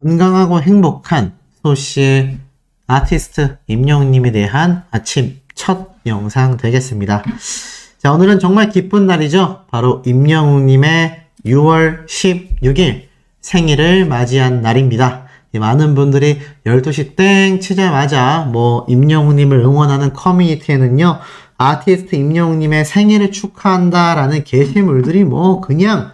건강하고 행복한 소씨의 아티스트 임영웅님에 대한 아침 첫 영상 되겠습니다. 자, 오늘은 정말 기쁜 날이죠. 바로 임영웅님의 6월 16일 생일을 맞이한 날입니다. 많은 분들이 12시 땡 치자마자 임영웅님을 응원하는 커뮤니티에는요, 아티스트 임영웅님의 생일을 축하한다 라는 게시물들이 그냥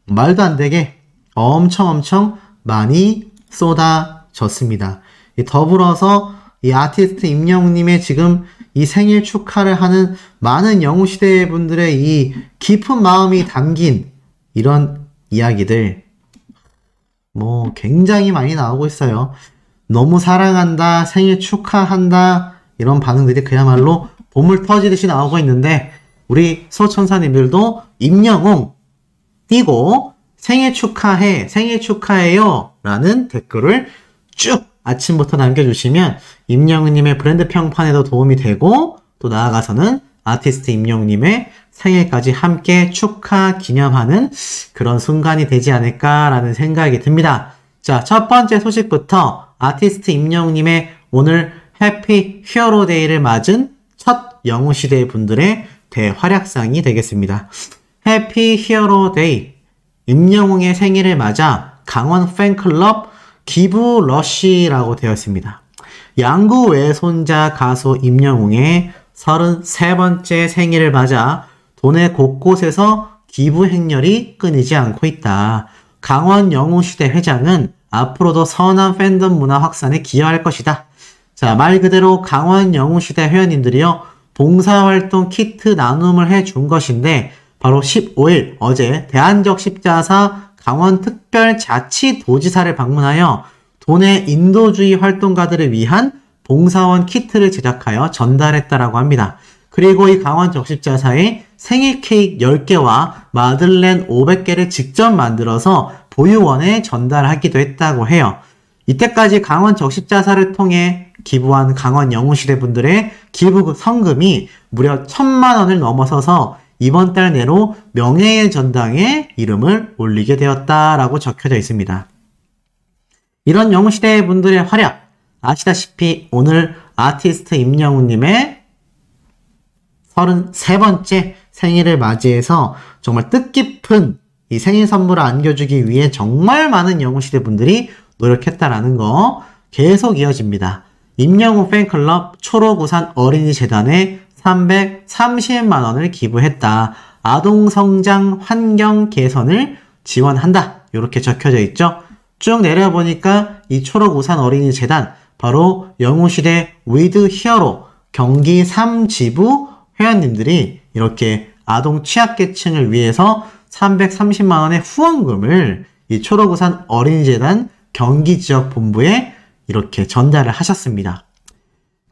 말도 안 되게 엄청 많이 쏟아졌습니다. 더불어서 이 아티스트 임영웅님의 지금 이 생일 축하를 하는 많은 영웅시대 분들의 이 깊은 마음이 담긴 이런 이야기들 굉장히 많이 나오고 있어요. 너무 사랑한다, 생일 축하한다, 이런 반응들이 그야말로 보물 터지듯이 나오고 있는데, 우리 소천사님들도 임영웅 띄고 생일 축하해, 생일 축하해요 라는 댓글을 쭉 아침부터 남겨주시면 임영웅님의 브랜드 평판에도 도움이 되고, 또 나아가서는 아티스트 임영웅님의 생일까지 함께 축하 기념하는 그런 순간이 되지 않을까라는 생각이 듭니다. 자, 첫 번째 소식부터 아티스트 임영웅님의 오늘 해피 히어로데이를 맞은 첫 영웅시대 분들의 대활약상이 되겠습니다. 해피 히어로데이, 임영웅의 생일을 맞아 강원 팬클럽 기부 러쉬라고 되어 있습니다. 양구 외손자 가수 임영웅의 33번째 생일을 맞아 도내 곳곳에서 기부 행렬이 끊이지 않고 있다. 강원 영웅시대 회장은 앞으로도 선한 팬덤 문화 확산에 기여할 것이다. 자, 말 그대로 강원 영웅시대 회원님들이요, 봉사활동 키트 나눔을 해준 것인데, 바로 15일 어제 대한적 십자사 강원특별자치도지사를 방문하여 도내 인도주의 활동가들을 위한 봉사원 키트를 제작하여 전달했다라고 합니다. 그리고 이 강원적십자사에 생일 케이크 10개와 마들렌 500개를 직접 만들어서 보유원에 전달하기도 했다고 해요. 이때까지 강원적십자사를 통해 기부한 강원 영웅시대 분들의 기부 성금이 무려 1,000만 원을 넘어서서 이번 달 내로 명예의 전당에 이름을 올리게 되었다라고 적혀져 있습니다. 이런 영웅시대 분들의 활약, 아시다시피 오늘 아티스트 임영웅님의 33번째 생일을 맞이해서 정말 뜻깊은 이 생일 선물을 안겨주기 위해 정말 많은 영웅시대 분들이 노력했다라는 거 계속 이어집니다. 임영웅 팬클럽 초록우산 어린이재단에 330만 원을 기부했다. 아동성장 환경 개선을 지원한다. 이렇게 적혀져 있죠. 쭉 내려보니까 이 초록우산 어린이재단, 바로 영웅시대 위드 히어로 경기 3지부 회원님들이 이렇게 아동 취약계층을 위해서 330만 원의 후원금을 이 초록우산 어린이재단 경기지역본부에 이렇게 전달을 하셨습니다.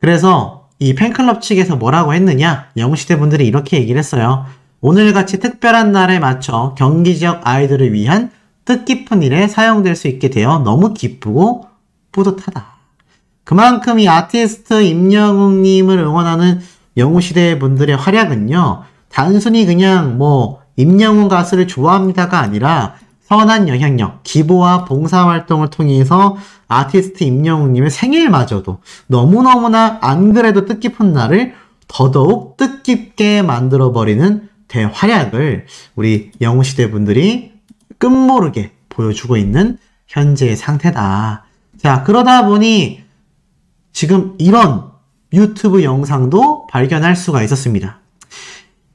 그래서 이 팬클럽 측에서 뭐라고 했느냐? 영웅시대 분들이 이렇게 얘기를 했어요. 오늘같이 특별한 날에 맞춰 경기지역 아이들을 위한 뜻깊은 일에 사용될 수 있게 되어 너무 기쁘고 뿌듯하다. 그만큼 이 아티스트 임영웅님을 응원하는 영웅시대 분들의 활약은요, 단순히 그냥 임영웅 가수를 좋아합니다가 아니라 선한 영향력, 기부와 봉사활동을 통해서 아티스트 임영웅님의 생일마저도 너무너무나 안 그래도 뜻깊은 날을 더더욱 뜻깊게 만들어버리는 대활약을 우리 영웅시대 분들이 끝모르게 보여주고 있는 현재의 상태다. 자, 그러다 보니 지금 이런 유튜브 영상도 발견할 수가 있었습니다.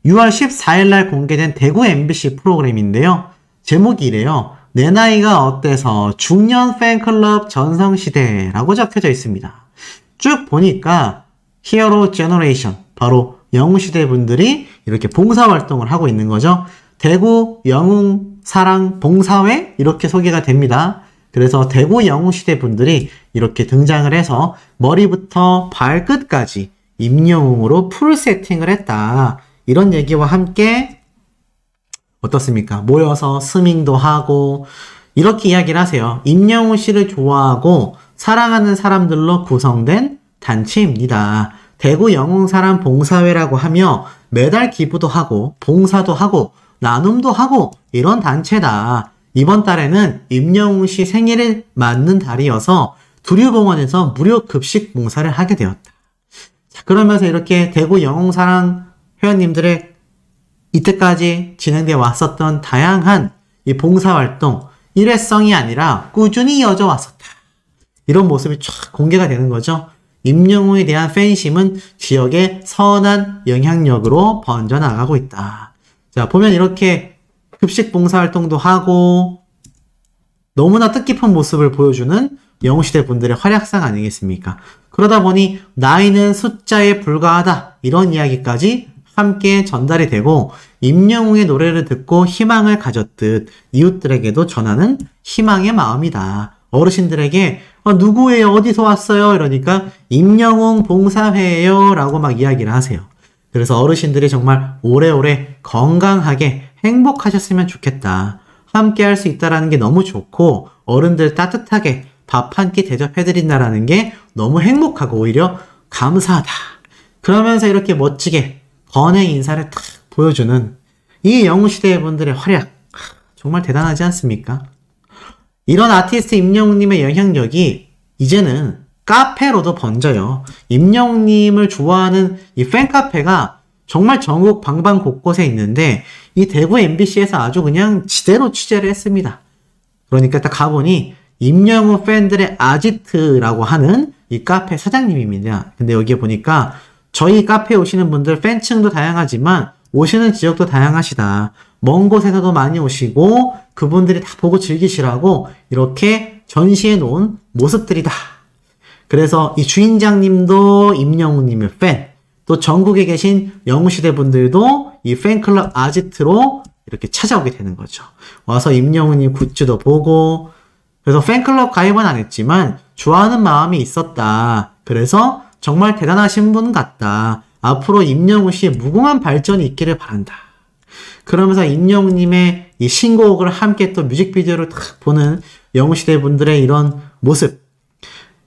6월 14일 날 공개된 대구 MBC 프로그램인데요. 제목이 이래요. 내 나이가 어때서 중년 팬클럽 전성시대라고 적혀져 있습니다. 쭉 보니까 히어로 제너레이션, 바로 영웅시대 분들이 이렇게 봉사활동을 하고 있는 거죠. 대구 영웅 사랑 봉사회 이렇게 소개가 됩니다. 그래서 대구 영웅시대 분들이 이렇게 등장을 해서 머리부터 발끝까지 임영웅으로 풀 세팅을 했다. 이런 얘기와 함께 어떻습니까? 모여서 스밍도 하고 이렇게 이야기를 하세요. 임영웅 씨를 좋아하고 사랑하는 사람들로 구성된 단체입니다. 대구 영웅사랑 봉사회라고 하며 매달 기부도 하고 봉사도 하고 나눔도 하고 이런 단체다. 이번 달에는 임영웅 씨 생일에 맞는 달이어서 두류공원에서 무료 급식 봉사를 하게 되었다. 자, 그러면서 이렇게 대구 영웅사랑 회원님들의 이때까지 진행되어 왔었던 다양한 이 봉사활동, 일회성이 아니라 꾸준히 이어져 왔었다. 이런 모습이 쫙 공개가 되는 거죠. 임영웅에 대한 팬심은 지역의 선한 영향력으로 번져나가고 있다. 자, 보면 이렇게 급식 봉사활동도 하고 너무나 뜻깊은 모습을 보여주는 영웅시대 분들의 활약상 아니겠습니까? 그러다 보니 나이는 숫자에 불과하다 이런 이야기까지 함께 전달이 되고 임영웅의 노래를 듣고 희망을 가졌듯 이웃들에게도 전하는 희망의 마음이다. 어르신들에게 누구예요? 어디서 왔어요? 이러니까 임영웅 봉사회예요 라고 막 이야기를 하세요. 그래서 어르신들이 정말 오래오래 건강하게 행복하셨으면 좋겠다. 함께 할 수 있다라는 게 너무 좋고 어른들 따뜻하게 밥 한 끼 대접해드린다라는 게 너무 행복하고 오히려 감사하다. 그러면서 이렇게 멋지게 건행 인사를 탁 보여주는 이 영웅시대 분들의 활약 정말 대단하지 않습니까? 이런 아티스트 임영웅님의 영향력이 이제는 카페로도 번져요. 임영웅님을 좋아하는 이 팬카페가 정말 전국 방방 곳곳에 있는데 이 대구 MBC에서 아주 그냥 지대로 취재를 했습니다. 그러니까 딱 가보니 임영웅 팬들의 아지트라고 하는 이 카페 사장님입니다. 근데 여기에 보니까 저희 카페에 오시는 분들 팬층도 다양하지만 오시는 지역도 다양하시다. 먼 곳에서도 많이 오시고 그분들이 다 보고 즐기시라고 이렇게 전시해 놓은 모습들이다. 그래서 이 주인장님도 임영웅님의 팬, 또 전국에 계신 영웅시대 분들도 이 팬클럽 아지트로 이렇게 찾아오게 되는 거죠. 와서 임영웅님 굿즈도 보고, 그래서 팬클럽 가입은 안 했지만 좋아하는 마음이 있었다. 그래서 정말 대단하신 분 같다. 앞으로 임영웅 씨의 무궁한 발전이 있기를 바란다. 그러면서 임영웅님의 이 신곡을 함께 또 뮤직비디오를 딱 보는 영웅시대 분들의 이런 모습.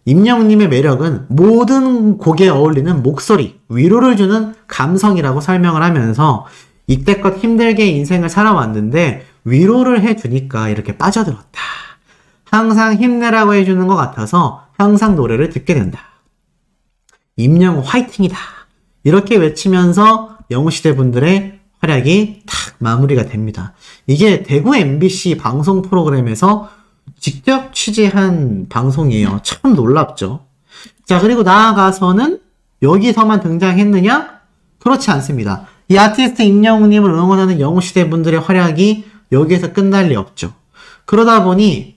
임영웅님의 매력은 모든 곡에 어울리는 목소리, 위로를 주는 감성이라고 설명을 하면서 이때껏 힘들게 인생을 살아왔는데 위로를 해주니까 이렇게 빠져들었다. 항상 힘내라고 해주는 것 같아서 항상 노래를 듣게 된다. 임영웅 화이팅이다. 이렇게 외치면서 영웅시대 분들의 활약이 탁 마무리가 됩니다. 이게 대구 MBC 방송 프로그램에서 직접 취재한 방송이에요. 참 놀랍죠. 자, 그리고 나아가서는 여기서만 등장했느냐? 그렇지 않습니다. 이 아티스트 임영웅님을 응원하는 영웅시대 분들의 활약이 여기에서 끝날 리 없죠. 그러다 보니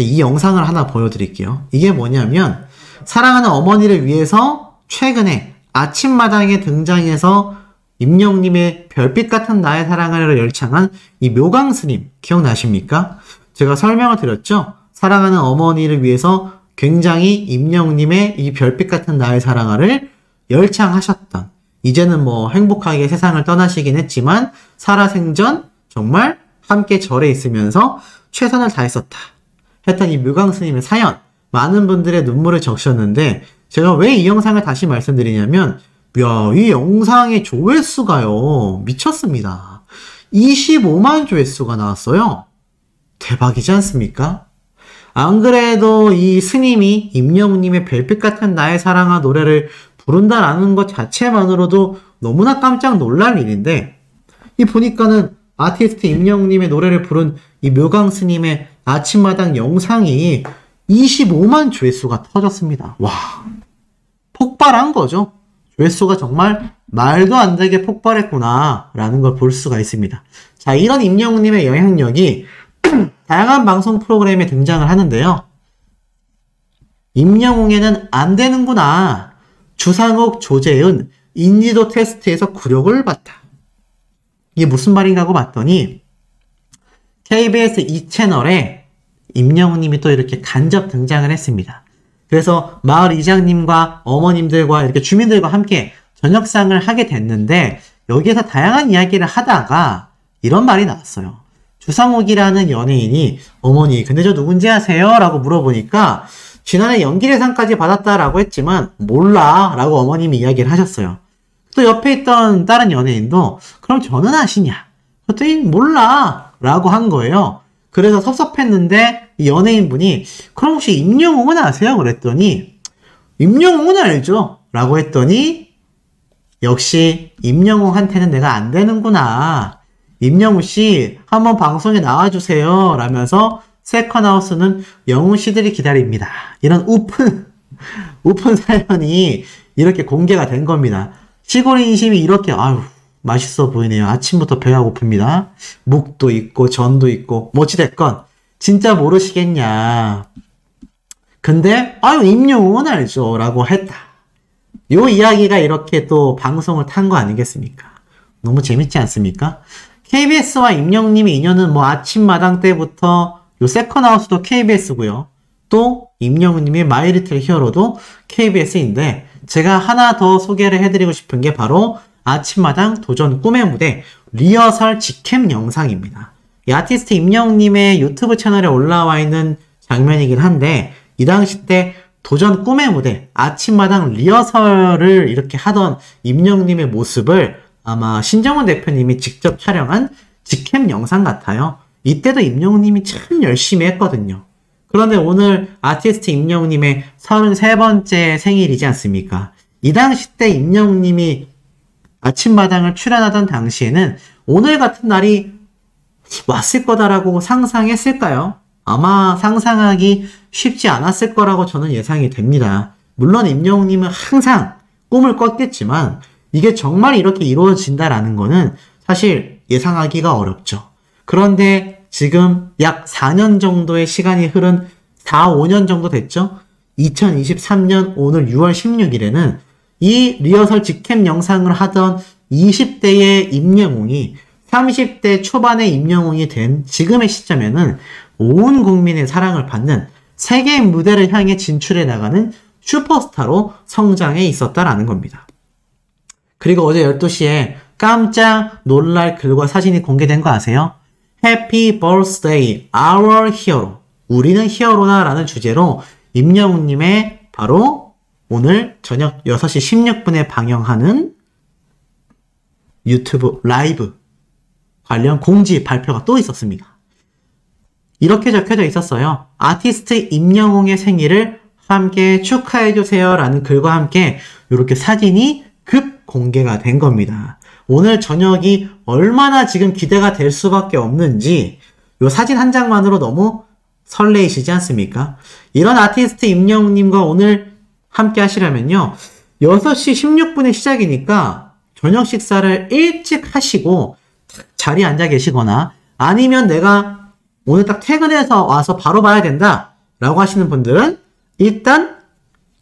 이 영상을 하나 보여드릴게요. 이게 뭐냐면 사랑하는 어머니를 위해서 최근에 아침마당에 등장해서 임영웅님의 별빛 같은 나의 사랑을 열창한 이 묘강스님 기억나십니까? 제가 설명을 드렸죠? 사랑하는 어머니를 위해서 굉장히 임영웅님의 이 별빛 같은 나의 사랑을 열창하셨던, 이제는 뭐 행복하게 세상을 떠나시긴 했지만 살아생전 정말 함께 절에 있으면서 최선을 다했었다 했던 이 묘강스님의 사연, 많은 분들의 눈물을 적셨는데 제가 왜 이 영상을 다시 말씀드리냐면 야, 이 영상의 조회수가요 미쳤습니다. 25만 조회수가 나왔어요. 대박이지 않습니까? 안 그래도 이 스님이 임영웅님의 별빛 같은 나의 사랑아 노래를 부른다라는 것 자체만으로도 너무나 깜짝 놀랄 일인데, 이 보니까는 아티스트 임영웅님의 노래를 부른 이 묘강 스님의 아침마당 영상이 25만 조회수가 터졌습니다. 와, 폭발한 거죠. 조회수가 정말 말도 안 되게 폭발했구나 라는 걸 볼 수가 있습니다. 자, 이런 임영웅님의 영향력이 다양한 방송 프로그램에 등장을 하는데요. 임영웅에는 안 되는구나. 주상욱, 조재은 인지도 테스트에서 굴욕을 받다. 이게 무슨 말인가 하고 봤더니 KBS 2채널에 임영웅님이 또 이렇게 간접 등장을 했습니다. 그래서 마을 이장님과 어머님들과 이렇게 주민들과 함께 저녁상을 하게 됐는데 여기에서 다양한 이야기를 하다가 이런 말이 나왔어요. 주상욱이라는 연예인이 어머니 근데 저 누군지 아세요? 라고 물어보니까 지난해 연기대상까지 받았다라고 했지만 몰라 라고 어머님이 이야기를 하셨어요. 또 옆에 있던 다른 연예인도 그럼 저는 아시냐? 그랬더니 몰라 라고 한 거예요. 그래서 섭섭했는데 이 연예인분이 그럼 혹시 임영웅은 아세요? 그랬더니 임영웅은 알죠? 라고 했더니 역시 임영웅한테는 내가 안 되는구나. 임영웅씨 한번 방송에 나와주세요. 라면서 세컨하우스는 영웅씨들이 기다립니다. 이런 우픈 사연이 이렇게 공개가 된 겁니다. 시골 인심이 이렇게 아유 맛있어 보이네요. 아침부터 배가 고픕니다. 묵도 있고 전도 있고 뭐찌됐건 진짜 모르시겠냐. 근데 아유 임영웅은 알죠 라고 했다. 요 이야기가 이렇게 또 방송을 탄 거 아니겠습니까? 너무 재밌지 않습니까? KBS와 임영웅님의 인연은 뭐 아침마당 때부터 요 세컨하우스도 KBS고요. 또 임영웅님의 마이리틀 히어로도 KBS인데 제가 하나 더 소개를 해드리고 싶은 게 바로 아침마당 도전 꿈의 무대 리허설 직캠 영상입니다. 이 아티스트 임영웅님의 유튜브 채널에 올라와 있는 장면이긴 한데 이 당시 때 도전 꿈의 무대 아침마당 리허설을 이렇게 하던 임영웅님의 모습을 아마 신정훈 대표님이 직접 촬영한 직캠 영상 같아요. 이때도 임영웅님이 참 열심히 했거든요. 그런데 오늘 아티스트 임영웅님의 33번째 생일이지 않습니까? 이 당시 때 임영웅님이 아침마당을 출연하던 당시에는 오늘 같은 날이 왔을 거다라고 상상했을까요? 아마 상상하기 쉽지 않았을 거라고 저는 예상이 됩니다. 물론 임영웅님은 항상 꿈을 꿨겠지만 이게 정말 이렇게 이루어진다라는 거는 사실 예상하기가 어렵죠. 그런데 지금 약 4년 정도의 시간이 흐른 4, 5년 정도 됐죠? 2023년 오늘 6월 16일에는 이 리허설 직캠 영상을 하던 20대의 임영웅이 30대 초반의 임영웅이 된 지금의 시점에는 온 국민의 사랑을 받는 세계 무대를 향해 진출해 나가는 슈퍼스타로 성장해 있었다라는 겁니다. 그리고 어제 12시에 깜짝 놀랄 글과 사진이 공개된 거 아세요? Happy Birthday, Our Hero. 우리는 히어로다 라는 주제로 임영웅님의 바로 오늘 저녁 6시 16분에 방영하는 유튜브 라이브 관련 공지 발표가 또 있었습니다. 이렇게 적혀져 있었어요. 아티스트 임영웅의 생일을 함께 축하해주세요 라는 글과 함께 이렇게 사진이 급 공개가 된 겁니다. 오늘 저녁이 얼마나 지금 기대가 될 수밖에 없는지 이 사진 한 장만으로 너무 설레이시지 않습니까? 이런 아티스트 임영웅님과 오늘 함께 하시려면요. 6시 16분에 시작이니까 저녁 식사를 일찍 하시고 자리에 앉아 계시거나 아니면 내가 오늘 딱 퇴근해서 와서 바로 봐야 된다 라고 하시는 분들은 일단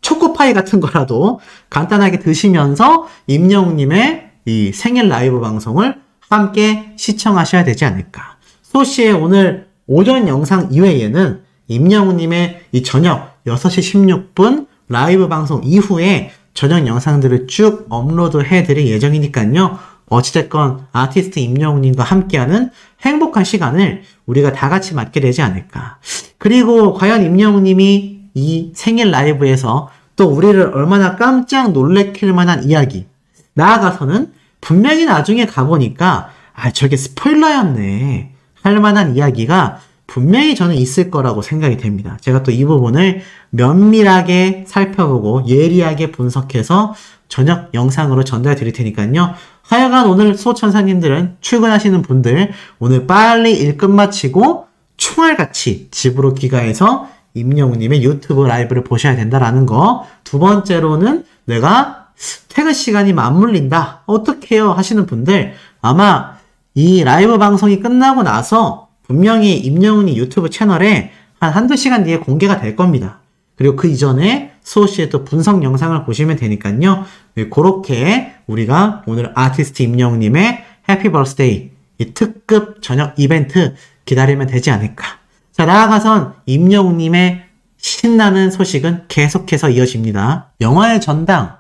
초코파이 같은 거라도 간단하게 드시면서 임영웅님의 이 생일 라이브 방송을 함께 시청하셔야 되지 않을까. 소시의 오늘 오전 영상 이외에는 임영웅님의 이 저녁 6시 16분 라이브 방송 이후에 저녁 영상들을 쭉 업로드 해드릴 예정이니까요. 어찌됐건 아티스트 임영웅님과 함께하는 행복한 시간을 우리가 다 같이 맞게 되지 않을까. 그리고 과연 임영웅님이 이 생일 라이브에서 또 우리를 얼마나 깜짝 놀래킬 만한 이야기, 나아가서는 분명히 나중에 가보니까 아 저게 스포일러였네 할 만한 이야기가 분명히 저는 있을 거라고 생각이 됩니다. 제가 또 이 부분을 면밀하게 살펴보고 예리하게 분석해서 저녁 영상으로 전달해 드릴 테니까요. 하여간 오늘 수호천사님들은 출근하시는 분들 오늘 빨리 일 끝마치고 총알같이 집으로 귀가해서 임영웅님의 유튜브 라이브를 보셔야 된다라는 거. 두 번째로는 내가 퇴근 시간이 맞물린다 어떻게 해요 하시는 분들 아마 이 라이브 방송이 끝나고 나서 분명히 임영웅이 유튜브 채널에 한두 시간 뒤에 공개가 될 겁니다. 그리고 그 이전에 수호씨의 또 분석 영상을 보시면 되니까요. 그렇게 우리가 오늘 아티스트 임영웅님의 해피 버스데이 이 특급 저녁 이벤트 기다리면 되지 않을까. 자, 나아가선 임영웅님의 신나는 소식은 계속해서 이어집니다. 영화의 전당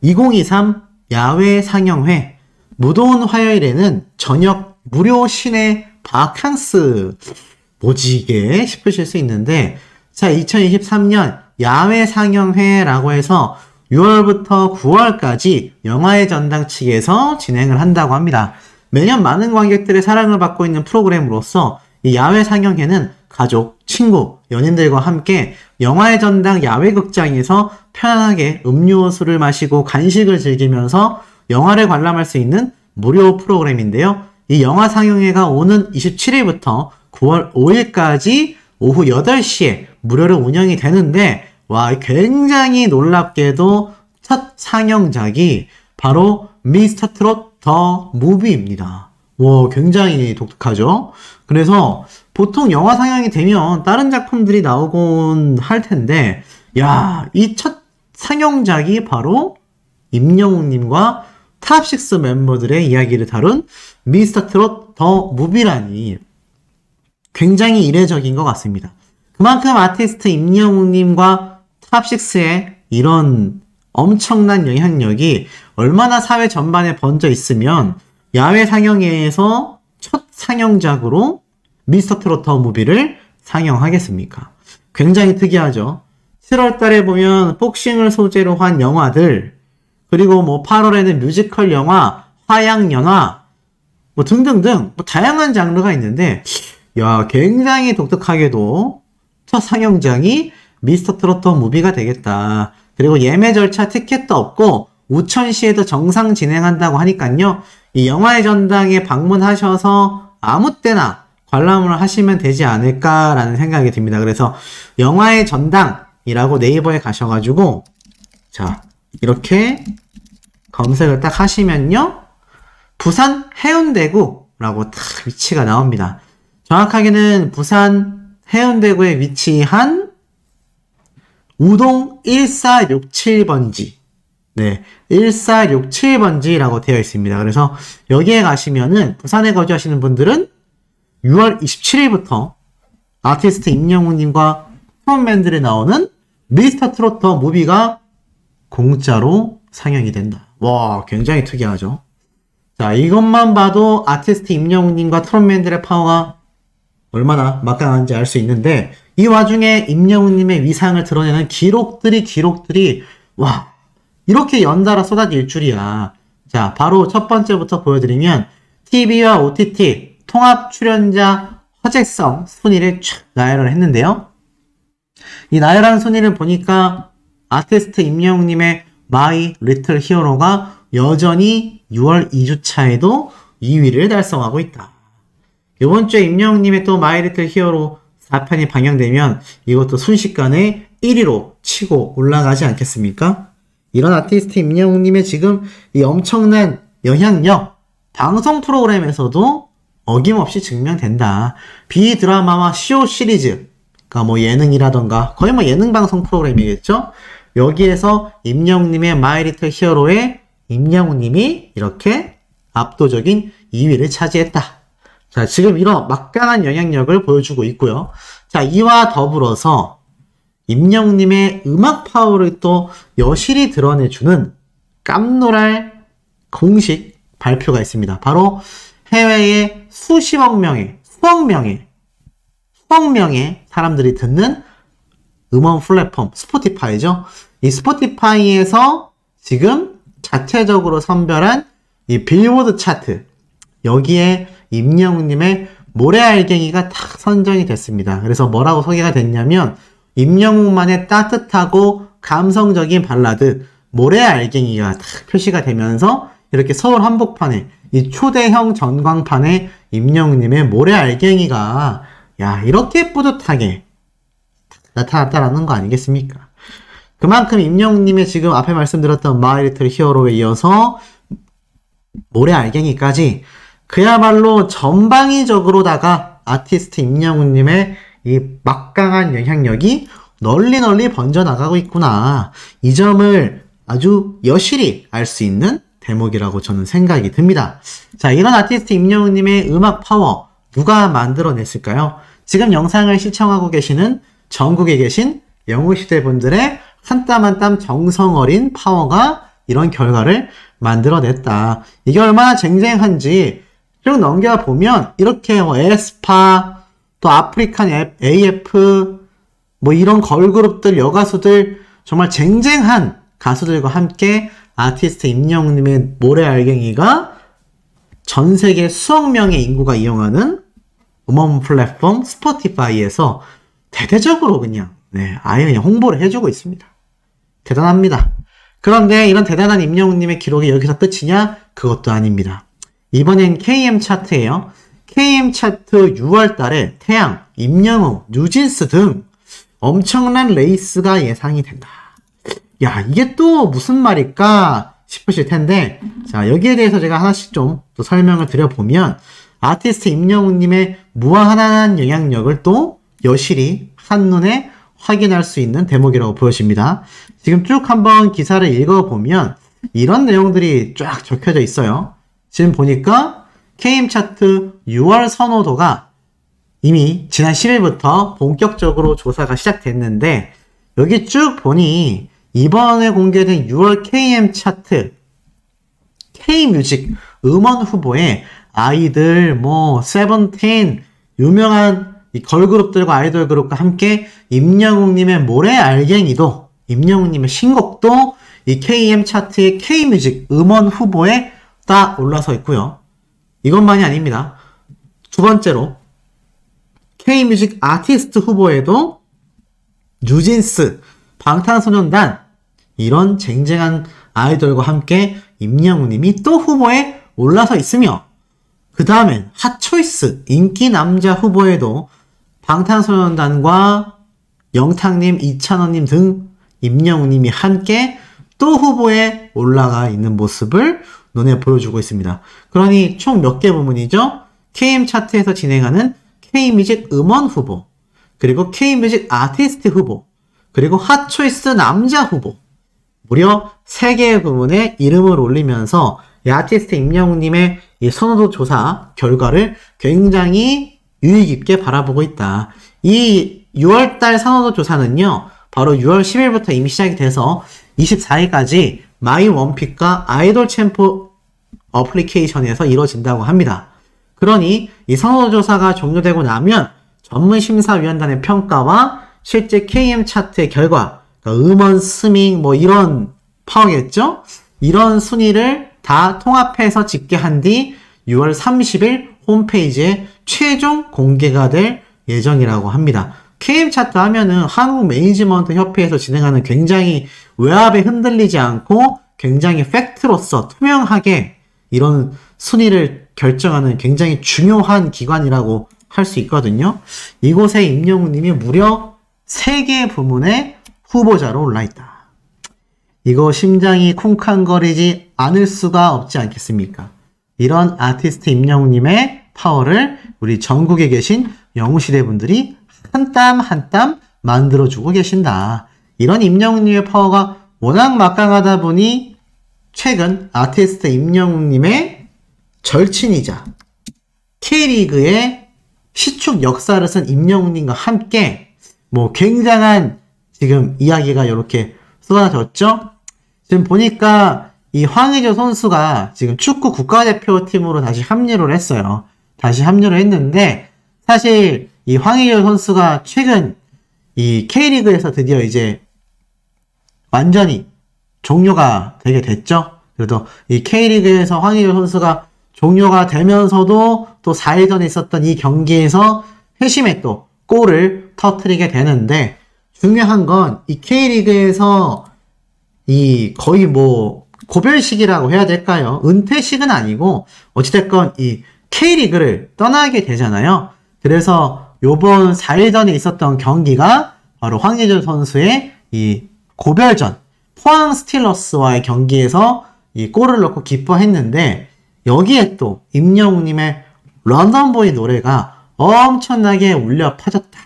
2023 야외 상영회 무더운 화요일에는 저녁 무료 시내 바캉스 뭐지 이게 싶으실 수 있는데 자 2023년 야외 상영회라고 해서 6월부터 9월까지 영화의 전당 측에서 진행을 한다고 합니다. 매년 많은 관객들의 사랑을 받고 있는 프로그램으로서 이 야외 상영회는 가족, 친구, 연인들과 함께 영화의 전당 야외 극장에서 편안하게 음료수를 마시고 간식을 즐기면서 영화를 관람할 수 있는 무료 프로그램인데요. 이 영화 상영회가 오는 27일부터 9월 5일까지 오후 8시에 무료로 운영이 되는데, 와, 굉장히 놀랍게도 첫 상영작이 바로 미스터 트롯 더 무비입니다. 와, 굉장히 독특하죠? 그래서 보통 영화 상영이 되면 다른 작품들이 나오곤 할 텐데, 야, 이 첫 상영작이 바로 임영웅님과 탑6 멤버들의 이야기를 다룬 미스터 트롯 더 무비라니 굉장히 이례적인 것 같습니다. 그만큼 아티스트 임영웅님과 탑6의 이런 엄청난 영향력이 얼마나 사회 전반에 번져 있으면 야외 상영회에서 첫 상영작으로 미스터 트롯 더 무비를 상영하겠습니까? 굉장히 특이하죠. 7월 달에 보면 복싱을 소재로 한 영화들, 그리고 뭐 8월에는 뮤지컬 영화, 화양연화, 뭐 등등등 뭐 다양한 장르가 있는데, 야, 굉장히 독특하게도 첫 상영장이 미스터 트롯 더 무비가 되겠다. 그리고 예매 절차 티켓도 없고 우천시에도 정상 진행한다고 하니까요. 이 영화의 전당에 방문하셔서 아무 때나 관람을 하시면 되지 않을까라는 생각이 듭니다. 그래서 영화의 전당이라고 네이버에 가셔가지고 자, 이렇게 검색을 딱 하시면요. 부산 해운대구라고 딱 위치가 나옵니다. 정확하게는 부산 해운대구에 위치한 우동 1467번지. 네, 1467번지라고 되어 있습니다. 그래서 여기에 가시면은 부산에 거주하시는 분들은 6월 27일부터 아티스트 임영웅님과 프론밴들이 나오는 미스터 트롯 더 무비가 공짜로 상영이 된다. 와, 굉장히 특이하죠. 자, 이것만 봐도 아티스트 임영웅님과 트롯맨들의 파워가 얼마나 막강한지 알 수 있는데, 이 와중에 임영웅님의 위상을 드러내는 기록들이 와, 이렇게 연달아 쏟아질 줄이야. 자, 바로 첫 번째부터 보여드리면 TV와 OTT 통합 출연자 화제성 순위를 쫙 나열을 했는데요. 이 나열한 순위를 보니까 아티스트 임영웅님의 마이 리틀 히어로가 여전히 6월 2주차에도 2위를 달성하고 있다. 이번 주에 임영웅님의 또 마이 리틀 히어로 4편이 방영되면 이것도 순식간에 1위로 치고 올라가지 않겠습니까? 이런 아티스트 임영웅님의 지금 이 엄청난 영향력, 방송 프로그램에서도 어김없이 증명된다. 비드라마와 쇼 시리즈, 그러니까 뭐 예능이라던가 거의 뭐 예능 방송 프로그램이겠죠? 여기에서 임영웅님의 마이 리틀 히어로에 임영웅님이 이렇게 압도적인 2위를 차지했다. 자, 지금 이런 막강한 영향력을 보여주고 있고요. 자, 이와 더불어서 임영웅님의 음악 파워를 또 여실히 드러내주는 깜놀할 공식 발표가 있습니다. 바로 해외에 수억 명의 사람들이 듣는 음원 플랫폼 스포티파이죠. 이 스포티파이에서 지금 자체적으로 선별한 이 빌보드 차트, 여기에 임영웅님의 모래알갱이가 딱 선정이 됐습니다. 그래서 뭐라고 소개가 됐냐면 임영웅만의 따뜻하고 감성적인 발라드 모래알갱이가 딱 표시가 되면서 이렇게 서울 한복판에 이 초대형 전광판에 임영웅님의 모래알갱이가 야, 이렇게 뿌듯하게 나타났다라는 거 아니겠습니까? 그만큼 임영웅님의 지금 앞에 말씀드렸던 마이 리틀 히어로에 이어서 모래알갱이까지 그야말로 전방위적으로다가 아티스트 임영웅님의 이 막강한 영향력이 널리 번져나가고 있구나. 이 점을 아주 여실히 알 수 있는 대목이라고 저는 생각이 듭니다. 자, 이런 아티스트 임영웅님의 음악 파워 누가 만들어냈을까요? 지금 영상을 시청하고 계시는 전국에 계신 영웅시대 분들의 한 땀 한 땀 정성 어린 파워가 이런 결과를 만들어냈다. 이게 얼마나 쟁쟁한지 쭉 넘겨보면 이렇게 에스파, 또 아프리칸 AF, 뭐 이런 걸그룹들, 여가수들 정말 쟁쟁한 가수들과 함께 아티스트 임영웅님의 모래알갱이가 전 세계 수억 명의 인구가 이용하는 음원 플랫폼 스포티파이에서 대대적으로 그냥 아예 그냥 홍보를 해주고 있습니다. 대단합니다. 그런데 이런 대단한 임영웅님의 기록이 여기서 끝이냐? 그것도 아닙니다. 이번엔 KM 차트예요. KM 차트 6월 달에 태양, 임영웅, 뉴진스 등 엄청난 레이스가 예상이 된다. 야, 이게 또 무슨 말일까 싶으실 텐데, 자, 여기에 대해서 제가 하나씩 좀 또 설명을 드려보면, 아티스트 임영웅님의 무한한 영향력을 또 여실히 한눈에 확인할 수 있는 대목이라고 보여집니다. 지금 쭉 한번 기사를 읽어보면 이런 내용들이 쫙 적혀져 있어요. 지금 보니까 KM 차트 6월 선호도가 이미 지난 10일부터 본격적으로 조사가 시작됐는데, 여기 쭉 보니 이번에 공개된 6월 KM 차트 K뮤직 음원 후보에 아이들, 세븐틴, 유명한 이 걸그룹들과 아이돌 그룹과 함께 임영웅님의 모래 알갱이도, 임영웅님의 신곡도 이 KM 차트의 K뮤직 음원 후보에 딱 올라서 있고요. 이것만이 아닙니다. 두 번째로 K뮤직 아티스트 후보에도 뉴진스, 방탄소년단 이런 쟁쟁한 아이돌과 함께 임영웅님이 또 후보에 올라서 있으며, 그 다음엔 핫초이스 인기 남자 후보에도 방탄소년단과 영탁님, 이찬원님 등 임영웅님이 함께 또 후보에 올라가 있는 모습을 눈에 보여주고 있습니다. 그러니 총 몇 개 부문이죠? KM 차트에서 진행하는 K뮤직 음원 후보, 그리고 K뮤직 아티스트 후보, 그리고 핫초이스 남자 후보, 무려 3개의 부문에 이름을 올리면서 이 아티스트 임영웅님의 이 선호도 조사 결과를 굉장히 유의 깊게 바라보고 있다. 이 6월달 선호도 조사는요, 바로 6월 10일부터 이미 시작이 돼서 24일까지 마이 원픽과 아이돌 챔프 어플리케이션에서 이루어진다고 합니다. 그러니 이 선호도 조사가 종료되고 나면 전문심사위원단의 평가와 실제 KM 차트의 결과, 그러니까 음원 스밍 이런 파워겠죠? 이런 순위를 다 통합해서 집계한 뒤 6월 30일 홈페이지에 최종 공개가 될 예정이라고 합니다. KM 차트 하면은 한국 매니지먼트 협회에서 진행하는 굉장히 외압에 흔들리지 않고 굉장히 팩트로서 투명하게 이런 순위를 결정하는 굉장히 중요한 기관이라고 할 수 있거든요. 이곳에 임영웅님이 무려 3개 부문의 후보자로 올라있다. 이거 심장이 쿵쾅거리지 않을 수가 없지 않겠습니까? 이런 아티스트 임영웅님의 파워를 우리 전국에 계신 영웅시대 분들이 한 땀 한 땀 만들어주고 계신다. 이런 임영웅님의 파워가 워낙 막강하다 보니 최근 아티스트 임영웅님의 절친이자 K리그의 시축 역사를 쓴 임영웅님과 함께 굉장한 지금 이야기가 이렇게 쏟아졌죠? 지금 보니까 이 황의조 선수가 지금 축구 국가대표팀으로 다시 합류를 했어요. 다시 합류를 했는데, 사실 이 황의조 선수가 최근 이 K리그에서 드디어 이제 완전히 종료가 되게 됐죠. 그래도 이 K리그에서 황의조 선수가 종료가 되면서도 또 4일 전에 있었던 이 경기에서 회심의 또 골을 터뜨리게 되는데, 중요한 건 이 K리그에서 이 거의 고별식이라고 해야 될까요? 은퇴식은 아니고 어찌됐건 이 K리그를 떠나게 되잖아요. 그래서 요번 4일 전에 있었던 경기가 바로 황의조 선수의 이 고별전 포항 스틸러스와의 경기에서 이 골을 넣고 기뻐했는데, 여기에 또 임영웅님의 런던보이 노래가 엄청나게 울려 퍼졌다.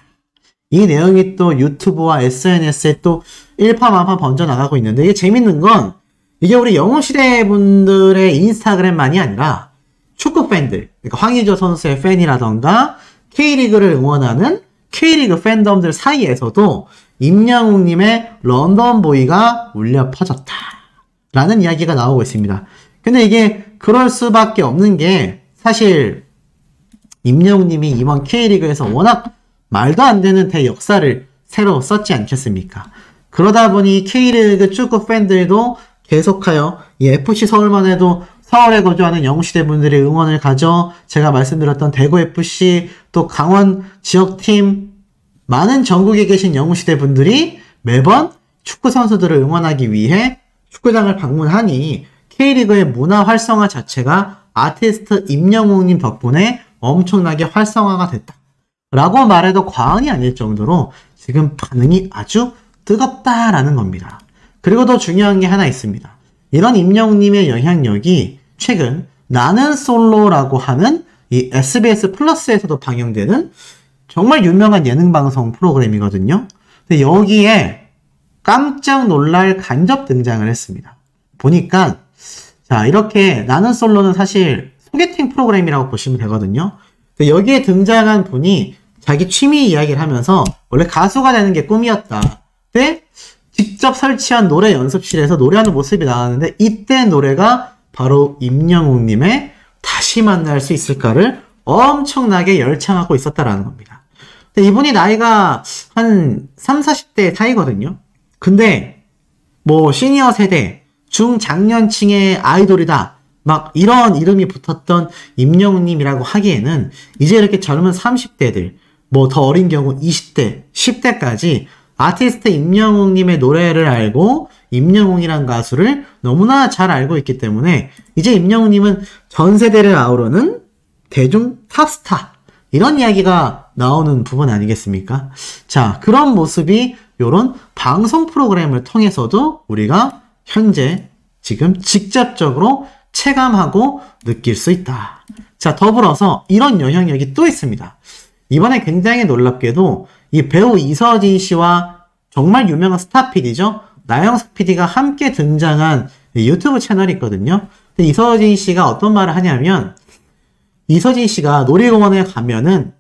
이 내용이 또 유튜브와 SNS에 또 일파만파 번져나가고 있는데, 이게 재밌는 건 이게 우리 영웅시대 분들의 인스타그램만이 아니라 축구 팬들, 그러니까 황의조 선수의 팬이라던가 K리그를 응원하는 K리그 팬덤들 사이에서도 임영웅님의 런던보이가 울려 퍼졌다 라는 이야기가 나오고 있습니다. 근데 이게 그럴 수밖에 없는 게, 사실 임영웅님이 이번 K리그에서 워낙 말도 안 되는 대역사를 새로 썼지 않겠습니까? 그러다 보니 K리그 축구 팬들도 계속하여 이 FC 서울만 해도 서울에 거주하는 영웅시대 분들의 응원을 가져 제가 말씀드렸던 대구FC, 또 강원 지역팀, 많은 전국에 계신 영웅시대 분들이 매번 축구 선수들을 응원하기 위해 축구장을 방문하니 K리그의 문화 활성화 자체가 아티스트 임영웅님 덕분에 엄청나게 활성화가 됐다 라고 말해도 과언이 아닐 정도로 지금 반응이 아주 뜨겁다라는 겁니다. 그리고 더 중요한 게 하나 있습니다. 이런 임영웅님의 영향력이 최근 나는 솔로라고 하는 이 SBS 플러스에서도 방영되는 정말 유명한 예능방송 프로그램이거든요. 근데 여기에 깜짝 놀랄 간접 등장을 했습니다. 보니까 자, 이렇게 나는 솔로는 사실 소개팅 프로그램이라고 보시면 되거든요. 근데 여기에 등장한 분이 자기 취미 이야기를 하면서 원래 가수가 되는 게 꿈이었다. 근데 직접 설치한 노래 연습실에서 노래하는 모습이 나왔는데 이때 노래가 바로 임영웅님의 다시 만날 수 있을까를 엄청나게 열창하고 있었다라는 겁니다. 근데 이분이 나이가 한 30, 40대 사이거든요. 근데 뭐 시니어 세대, 중장년층의 아이돌이다. 막 이런 이름이 붙었던 임영웅님이라고 하기에는 이제 이렇게 젊은 30대들, 뭐 더 어린 경우 20대, 10대까지 아티스트 임영웅님의 노래를 알고 임영웅이란 가수를 너무나 잘 알고 있기 때문에 이제 임영웅님은 전 세대를 아우르는 대중 탑스타, 이런 이야기가 나오는 부분 아니겠습니까? 자, 그런 모습이 이런 방송 프로그램을 통해서도 우리가 현재 지금 직접적으로 체감하고 느낄 수 있다. 자, 더불어서 이런 영향력이 또 있습니다. 이번에 굉장히 놀랍게도 이 배우 이서진 씨와 정말 유명한 스타 PD죠. 나영석 PD가 함께 등장한 유튜브 채널이 있거든요. 근데 이서진 씨가 어떤 말을 하냐면, 이서진 씨가 놀이공원에 가면은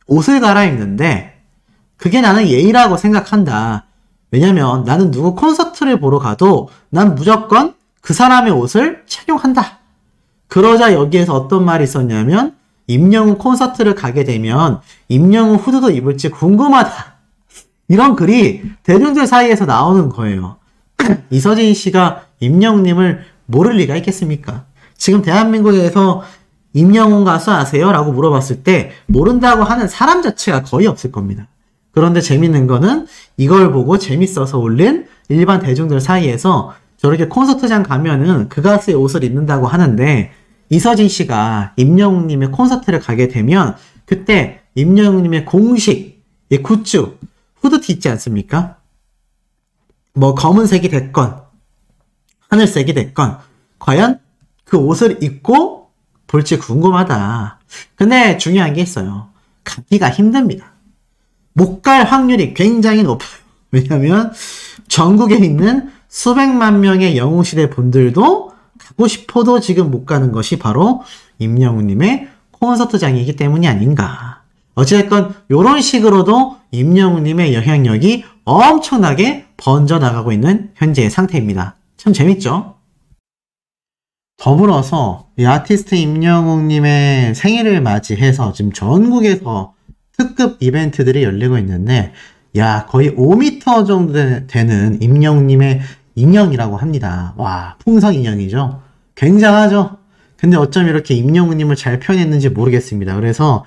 옷을 갈아입는데 그게 나는 예의라고 생각한다. 왜냐면 나는 누구 콘서트를 보러 가도 난 무조건 그 사람의 옷을 착용한다. 그러자 여기에서 어떤 말이 있었냐면, 임영웅 콘서트를 가게 되면 임영웅 후드도 입을지 궁금하다. 이런 글이 대중들 사이에서 나오는 거예요. 이서진 씨가 임영웅님을 모를 리가 있겠습니까? 지금 대한민국에서 임영웅 가수 아세요? 라고 물어봤을 때 모른다고 하는 사람 자체가 거의 없을 겁니다. 그런데 재밌는 거는 이걸 보고 재밌어서 올린 일반 대중들 사이에서 저렇게 콘서트장 가면은 그 가수의 옷을 입는다고 하는데, 이서진 씨가 임영웅님의 콘서트를 가게 되면 그때 임영웅님의 공식 굿즈 후드티 있지 않습니까? 뭐 검은색이 됐건 하늘색이 됐건 과연 그 옷을 입고 볼지 궁금하다. 근데 중요한 게 있어요. 가기가 힘듭니다. 못 갈 확률이 굉장히 높아요. 왜냐면 전국에 있는 수백만 명의 영웅시대 분들도 가고 싶어도 지금 못 가는 것이 바로 임영웅님의 콘서트장이기 때문이 아닌가. 어찌됐건 이런 식으로도 임영웅님의 영향력이 엄청나게 번져나가고 있는 현재의 상태입니다. 참 재밌죠? 더불어서 이 아티스트 임영웅님의 생일을 맞이해서 지금 전국에서 특급 이벤트들이 열리고 있는데, 야, 거의 5m 정도 되는 임영웅님의 인형이라고 합니다. 와, 풍선 인형이죠. 굉장하죠. 근데 어쩜 이렇게 임영웅님을 잘 표현했는지 모르겠습니다. 그래서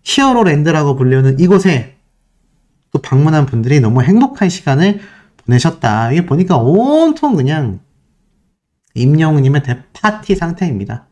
히어로랜드라고 불리는 이곳에 또 방문한 분들이 너무 행복한 시간을 보내셨다. 이게 보니까 온통 그냥 임영웅님의 대파티 상태입니다.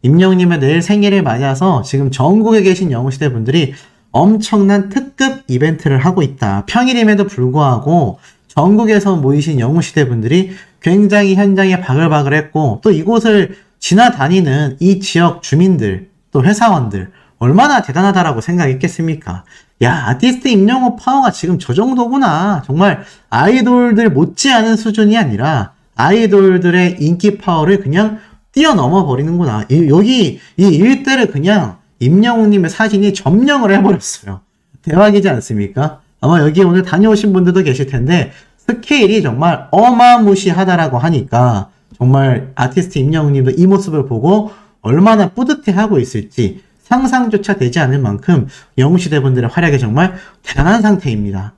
임영웅님의 내일 생일을 맞아서 지금 전국에 계신 영웅시대 분들이 엄청난 특급 이벤트를 하고 있다. 평일임에도 불구하고 전국에서 모이신 영웅시대 분들이 굉장히 현장에 바글바글했고, 또 이곳을 지나다니는 이 지역 주민들, 또 회사원들 얼마나 대단하다라고 생각했겠습니까? 야, 아티스트 임영웅 파워가 지금 저 정도구나. 정말 아이돌들 못지않은 수준이 아니라 아이돌들의 인기 파워를 그냥 뛰어넘어 버리는구나. 여기 이 일대를 그냥 임영웅님의 사진이 점령을 해버렸어요. 대박이지 않습니까? 아마 여기 오늘 다녀오신 분들도 계실 텐데 스케일이 정말 어마무시하다라고 하니까 정말 아티스트 임영웅님도 이 모습을 보고 얼마나 뿌듯해하고 있을지 상상조차 되지 않을 만큼 영웅시대 분들의 활약이 정말 대단한 상태입니다.